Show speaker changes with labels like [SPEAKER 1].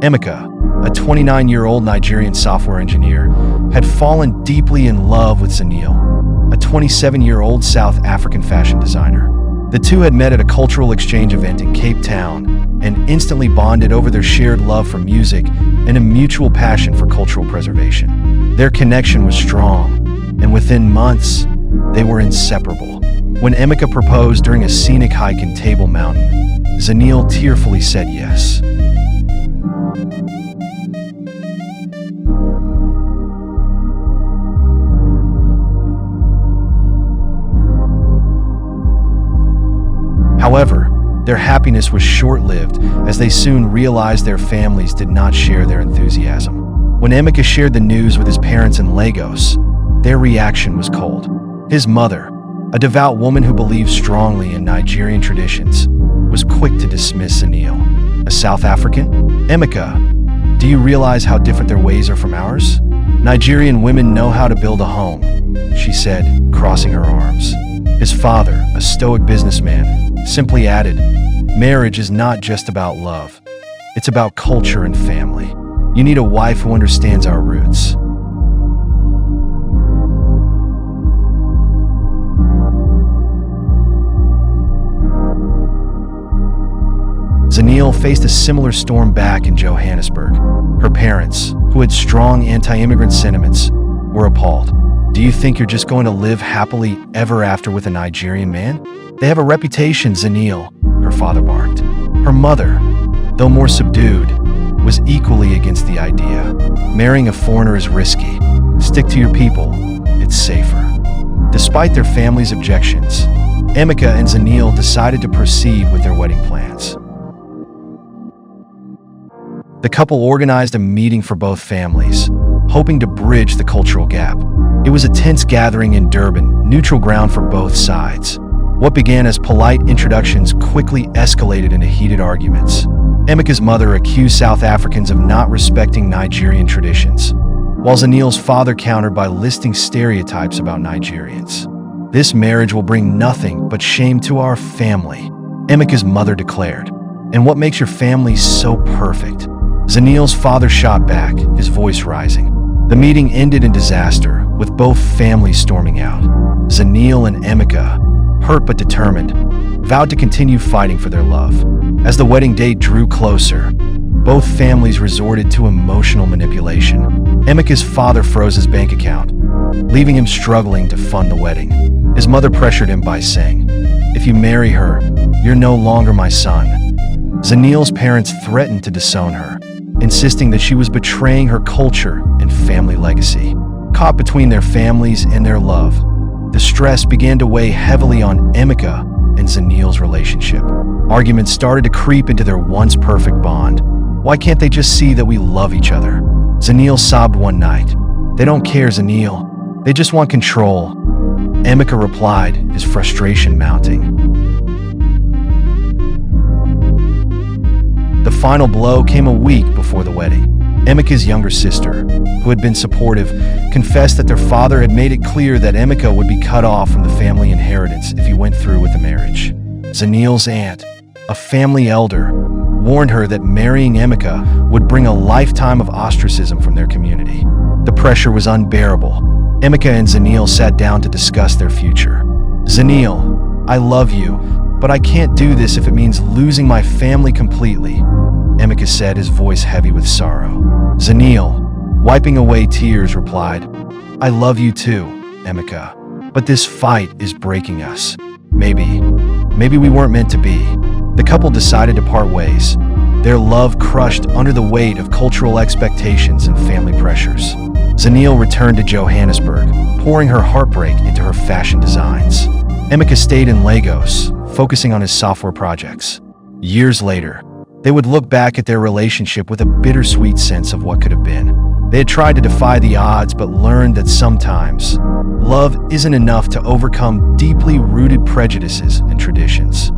[SPEAKER 1] Emeka, a 29-year-old Nigerian software engineer, had fallen deeply in love with Zanil, a 27-year-old South African fashion designer. The two had met at a cultural exchange event in Cape Town and instantly bonded over their shared love for music and a mutual passion for cultural preservation. Their connection was strong, and within months, they were inseparable. When Emeka proposed during a scenic hike in Table Mountain, Zanil tearfully said yes. However, their happiness was short-lived as they soon realized their families did not share their enthusiasm. When Emeka shared the news with his parents in Lagos, their reaction was cold. His mother, a devout woman who believed strongly in Nigerian traditions, was quick to dismiss Zanil. A South African? Emeka, do you realize how different their ways are from ours? Nigerian women know how to build a home, she said, crossing her arms. His father, a stoic businessman, simply added, marriage is not just about love. It's about culture and family. You need a wife who understands our roots. Zanil faced a similar storm back in Johannesburg. Her parents, who had strong anti-immigrant sentiments, were appalled. Do you think you're just going to live happily ever after with a Nigerian man? They have a reputation, Zanil, her father barked. Her mother, though more subdued, was equally against the idea. Marrying a foreigner is risky. Stick to your people, it's safer. Despite their family's objections, Emeka and Zanil decided to proceed with their wedding plans. The couple organized a meeting for both families, hoping to bridge the cultural gap. It was a tense gathering in Durban, neutral ground for both sides. What began as polite introductions quickly escalated into heated arguments. Emeka's mother accused South Africans of not respecting Nigerian traditions, while Zanil's father countered by listing stereotypes about Nigerians. This marriage will bring nothing but shame to our family, Emeka's mother declared. And what makes your family so perfect? Zanil's father shot back, his voice rising. The meeting ended in disaster, with both families storming out. Zanil and Emeka, hurt but determined, vowed to continue fighting for their love. As the wedding date drew closer, both families resorted to emotional manipulation. Emeka's father froze his bank account, leaving him struggling to fund the wedding. His mother pressured him by saying, "If you marry her, you're no longer my son." Zanil's parents threatened to disown her, insisting that she was betraying her culture and family legacy. Caught between their families and their love, the stress began to weigh heavily on Emeka and Zanil's relationship. Arguments started to creep into their once perfect bond. Why can't they just see that we love each other? Zanil sobbed one night. They don't care, Zanil. They just want control. Emeka replied, his frustration mounting. The final blow came a week before the wedding. Emeka's younger sister, who had been supportive, confessed that their father had made it clear that Emeka would be cut off from the family inheritance if he went through with the marriage. Zanil's aunt, a family elder, warned her that marrying Emeka would bring a lifetime of ostracism from their community. The pressure was unbearable. Emeka and Zanil sat down to discuss their future. "Zanil, I love you, but I can't do this if it means losing my family completely," Emeka said, his voice heavy with sorrow. Zanil, wiping away tears, replied, "I love you too, Emeka, but this fight is breaking us. Maybe we weren't meant to be." The couple decided to part ways, their love crushed under the weight of cultural expectations and family pressures. Zanil returned to Johannesburg, pouring her heartbreak into her fashion designs. Emeka stayed in Lagos, focusing on his software projects. Years later, they would look back at their relationship with a bittersweet sense of what could have been. They had tried to defy the odds but learned that sometimes love isn't enough to overcome deeply rooted prejudices and traditions.